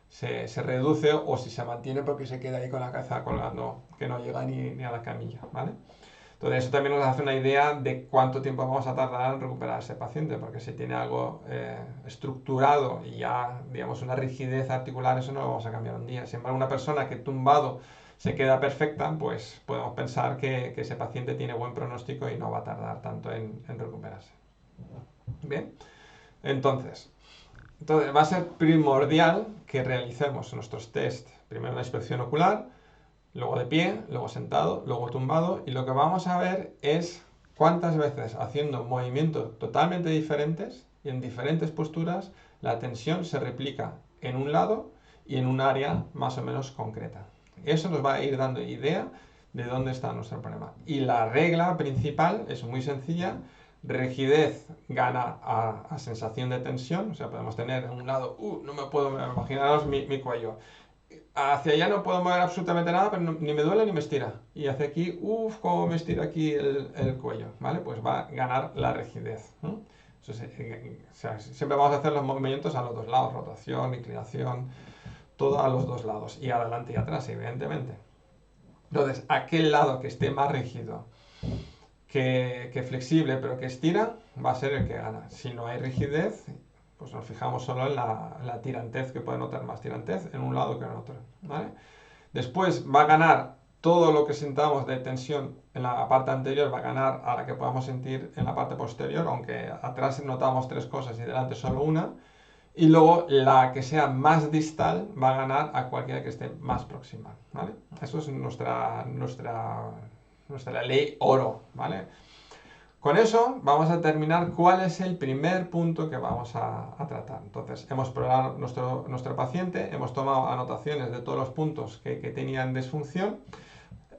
se reduce o si se mantiene porque se queda ahí con la cabeza colgando, que no llega ni a la camilla, ¿vale? Entonces eso también nos hace una idea de cuánto tiempo vamos a tardar en recuperar a ese paciente, porque si tiene algo estructurado y ya, digamos, una rigidez articular, eso no lo vamos a cambiar un día. Sin embargo, una persona que tumbado se queda perfecta, pues podemos pensar que ese paciente tiene buen pronóstico y no va a tardar tanto en recuperarse. Bien, entonces va a ser primordial que realicemos nuestros test, primero la inspección ocular, luego de pie, luego sentado, luego tumbado, y lo que vamos a ver es cuántas veces haciendo movimientos totalmente diferentes y en diferentes posturas la tensión se replica en un lado y en un área más o menos concreta. Eso nos va a ir dando idea de dónde está nuestro problema. Y la regla principal es muy sencilla. Rigidez gana a sensación de tensión, o sea, podemos tener en un lado, no me puedo imaginaros mi cuello. Hacia allá no puedo mover absolutamente nada, pero ni me duele ni me estira. Y hacia aquí, cómo me estira aquí el cuello, ¿vale? Pues va a ganar la rigidez. O sea, siempre vamos a hacer los movimientos a los dos lados, rotación, inclinación, todo a los dos lados, y adelante y atrás, evidentemente. Entonces, aquel lado que esté más rígido que flexible, pero que estira, va a ser el que gana. Si no hay rigidez, pues nos fijamos solo en la tirantez, que puede notar más tirantez en un lado que en otro, ¿vale? Después va a ganar todo lo que sintamos de tensión en la parte anterior, va a ganar a la que podamos sentir en la parte posterior, aunque atrás notamos tres cosas y delante solo una. Y luego la que sea más distal va a ganar a cualquiera que esté más próxima, ¿vale? Eso es nuestra ley oro, ¿vale? Con eso vamos a determinar cuál es el primer punto que vamos a tratar. Entonces, hemos probado nuestro paciente, hemos tomado anotaciones de todos los puntos que tenían disfunción,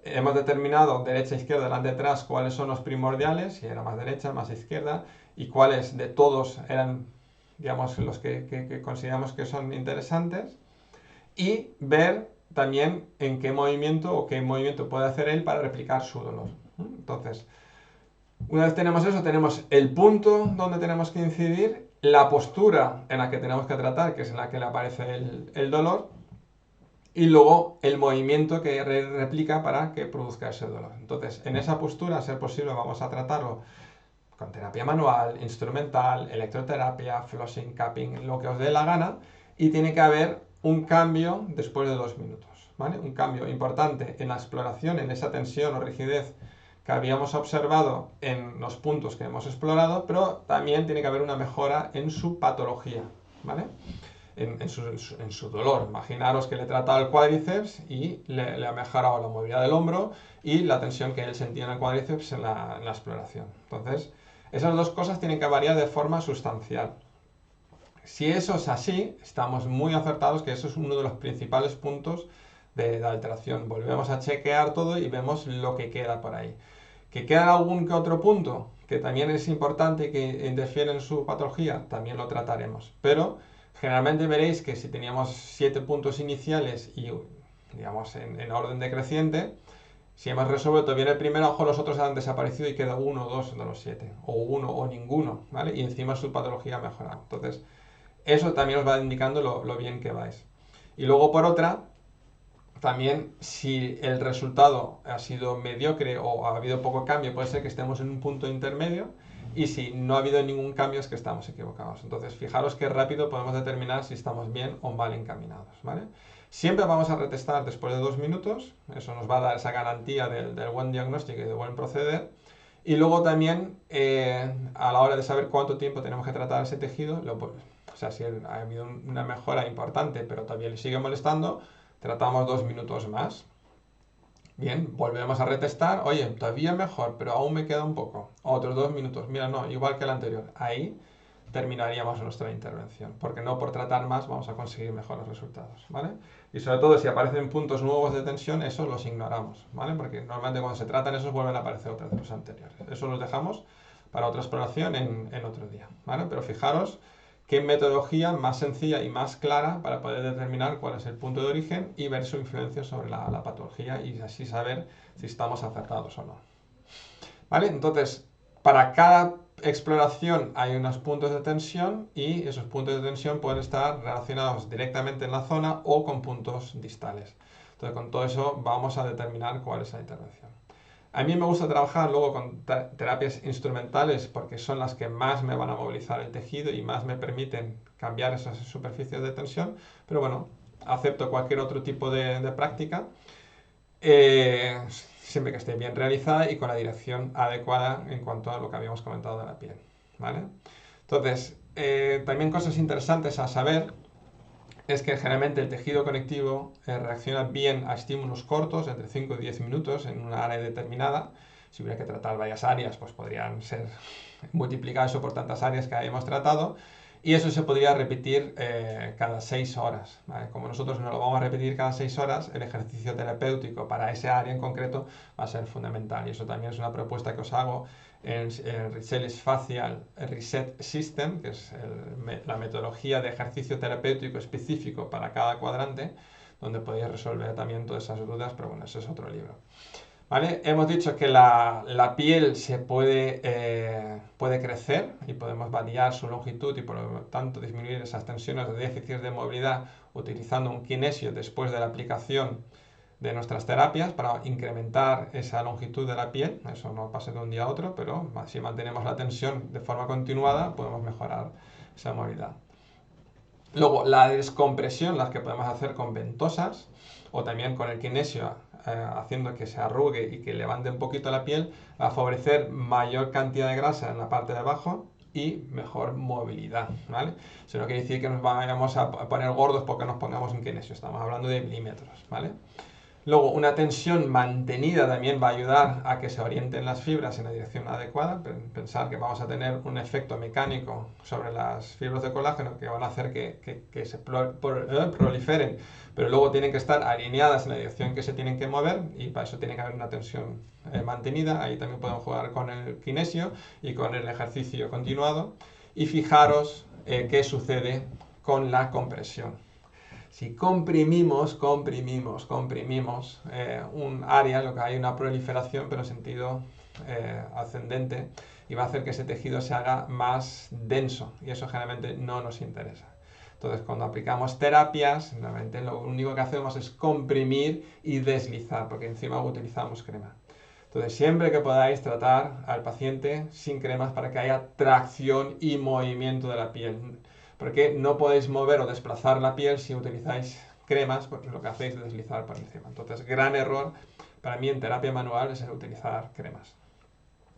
hemos determinado derecha, izquierda, delante, atrás, cuáles son los primordiales, si era más derecha, más izquierda, y cuáles de todos eran, digamos, los que consideramos que son interesantes, y ver también en qué movimiento o qué movimiento puede hacer él para replicar su dolor. Entonces, una vez tenemos eso, tenemos el punto donde tenemos que incidir, la postura en la que tenemos que tratar, que es en la que le aparece el dolor, y luego el movimiento que replica para que produzca ese dolor. Entonces, en esa postura, a ser posible, vamos a tratarlo con terapia manual, instrumental, electroterapia, flossing, cupping, lo que os dé la gana, y tiene que haber un cambio después de 2 minutos, ¿vale? Un cambio importante en la exploración, en esa tensión o rigidez que habíamos observado en los puntos que hemos explorado, pero también tiene que haber una mejora en su patología, ¿vale? En su dolor. Imaginaros que le he tratado el cuádriceps y le ha mejorado la movilidad del hombro y la tensión que él sentía en el cuádriceps en la exploración. Entonces, esas dos cosas tienen que variar de forma sustancial. Si eso es así, estamos muy acertados que eso es uno de los principales puntos de alteración. Volvemos a chequear todo y vemos lo que queda por ahí. ¿Que queda algún que otro punto que también es importante que interfiere en su patología? También lo trataremos. Pero generalmente veréis que si teníamos 7 puntos iniciales y, digamos, en orden decreciente, Si hemos resuelto bien el primero, a lo mejor los otros han desaparecido y queda uno o dos de los 7, o uno o ninguno, ¿vale? Y encima su patología ha mejorado. Entonces, eso también os va indicando lo bien que vais. Y luego, por otra, también si el resultado ha sido mediocre o ha habido poco cambio, puede ser que estemos en un punto intermedio, y si no ha habido ningún cambio es que estamos equivocados. Entonces, fijaros qué rápido podemos determinar si estamos bien o mal encaminados, ¿vale? Siempre vamos a retestar después de 2 minutos, eso nos va a dar esa garantía del buen diagnóstico y del buen proceder. Y luego también, a la hora de saber cuánto tiempo tenemos que tratar ese tejido, o sea, si ha habido una mejora importante, pero todavía le sigue molestando, tratamos 2 minutos más. Bien, volvemos a retestar. Oye, todavía mejor, pero aún me queda un poco. Otros 2 minutos. Mira, no, igual que el anterior. Ahí terminaríamos nuestra intervención, porque no por tratar más vamos a conseguir mejores resultados, ¿vale? Y sobre todo si aparecen puntos nuevos de tensión, eso los ignoramos, ¿vale? Porque normalmente cuando se tratan esos vuelven a aparecer otra vez los anteriores. Eso los dejamos para otra exploración en otro día, ¿vale? Pero fijaros qué metodología más sencilla y más clara para poder determinar cuál es el punto de origen y ver su influencia sobre la patología y así saber si estamos acertados o no. ¿Vale? Entonces, para cada exploración hay unos puntos de tensión y esos puntos de tensión pueden estar relacionados directamente en la zona o con puntos distales. Entonces, con todo eso vamos a determinar cuál es la intervención. A mí me gusta trabajar luego con terapias instrumentales porque son las que más me van a movilizar el tejido y más me permiten cambiar esas superficies de tensión, pero bueno, acepto cualquier otro tipo de práctica, siempre que esté bien realizada y con la dirección adecuada en cuanto a lo que habíamos comentado de la piel, ¿vale? Entonces, también cosas interesantes a saber es que generalmente el tejido conectivo reacciona bien a estímulos cortos, entre 5 y 10 minutos, en una área determinada. Si hubiera que tratar varias áreas, pues podrían ser multiplicar eso por tantas áreas que hayamos tratado. Y eso se podría repetir cada 6 horas, ¿vale? Como nosotros no lo vamos a repetir cada 6 horas, el ejercicio terapéutico para ese área en concreto va a ser fundamental. Y eso también es una propuesta que os hago en Richelli's Facial Reset System, que es la metodología de ejercicio terapéutico específico para cada cuadrante, donde podéis resolver también todas esas dudas, pero bueno, ese es otro libro. ¿Vale? Hemos dicho que la piel se puede crecer y podemos variar su longitud y por lo tanto disminuir esas tensiones de déficits de movilidad utilizando un kinesio después de la aplicación de nuestras terapias para incrementar esa longitud de la piel. Eso no pasa de un día a otro, pero si mantenemos la tensión de forma continuada podemos mejorar esa movilidad. Luego, la descompresión, las que podemos hacer con ventosas o también con el kinesio, haciendo que se arrugue y que levante un poquito la piel, va a favorecer mayor cantidad de grasa en la parte de abajo y mejor movilidad, ¿vale? Eso no quiere decir que nos vayamos a poner gordos porque nos pongamos un kinesio, estamos hablando de milímetros, ¿vale? Luego, una tensión mantenida también va a ayudar a que se orienten las fibras en la dirección adecuada. Pensar que vamos a tener un efecto mecánico sobre las fibras de colágeno que van a hacer que se proliferen, pero luego tienen que estar alineadas en la dirección que se tienen que mover y para eso tiene que haber una tensión mantenida. Ahí también podemos jugar con el kinesio y con el ejercicio continuado. Y fijaros qué sucede con la compresión. Si comprimimos un área, lo que hay una proliferación, pero en sentido ascendente, y va a hacer que ese tejido se haga más denso, y eso generalmente no nos interesa. Entonces, cuando aplicamos terapias, realmente lo único que hacemos es comprimir y deslizar, porque encima utilizamos crema. Entonces, siempre que podáis tratar al paciente sin cremas para que haya tracción y movimiento de la piel. Porque no podéis mover o desplazar la piel si utilizáis cremas, porque lo que hacéis es deslizar por encima. Entonces, gran error para mí en terapia manual es el utilizar cremas.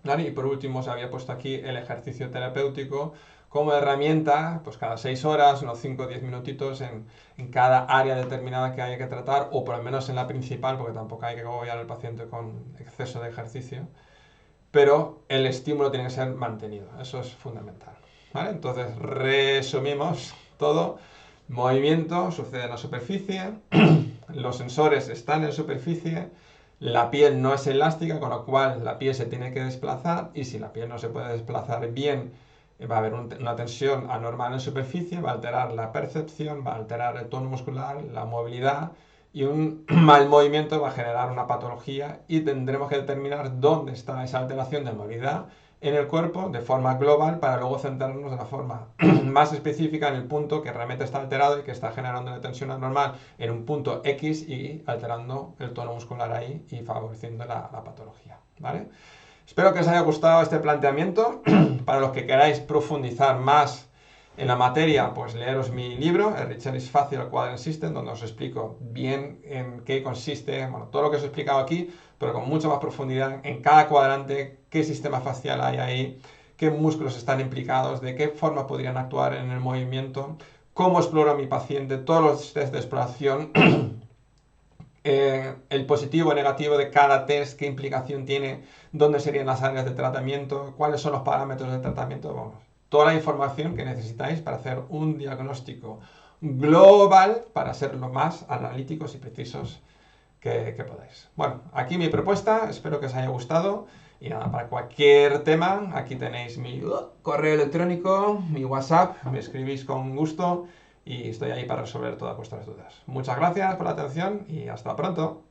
¿Vale? Y por último os había puesto aquí el ejercicio terapéutico como herramienta, pues cada 6 horas, unos 5 o 10 minutitos en cada área determinada que haya que tratar, o por lo menos en la principal, porque tampoco hay que agobiar al paciente con exceso de ejercicio. Pero el estímulo tiene que ser mantenido, eso es fundamental. ¿Vale? Entonces, resumimos todo. Movimiento sucede en la superficie, los sensores están en superficie, la piel no es elástica, con lo cual la piel se tiene que desplazar y si la piel no se puede desplazar bien, va a haber una tensión anormal en superficie, va a alterar la percepción, va a alterar el tono muscular, la movilidad y un mal movimiento va a generar una patología y tendremos que determinar dónde está esa alteración de movilidad en el cuerpo de forma global para luego centrarnos de la forma más específica en el punto que realmente está alterado y que está generando una tensión anormal en un punto X y alterando el tono muscular ahí y favoreciendo la patología, ¿vale? Espero que os haya gustado este planteamiento. Para los que queráis profundizar más en la materia, pues leeros mi libro, el Richelis Facial Quadrant System, donde os explico bien en qué consiste, bueno, todo lo que os he explicado aquí, pero con mucha más profundidad en cada cuadrante, qué sistema facial hay ahí, qué músculos están implicados, de qué forma podrían actuar en el movimiento, cómo exploro a mi paciente, todos los test de exploración, el positivo o negativo de cada test, qué implicación tiene, dónde serían las áreas de tratamiento, cuáles son los parámetros de tratamiento, vamos, toda la información que necesitáis para hacer un diagnóstico global para ser lo más analíticos y precisos que podáis. Bueno, aquí mi propuesta, espero que os haya gustado y nada, para cualquier tema, aquí tenéis mi correo electrónico, mi WhatsApp, me escribís con gusto y estoy ahí para resolver todas vuestras dudas. Muchas gracias por la atención y hasta pronto.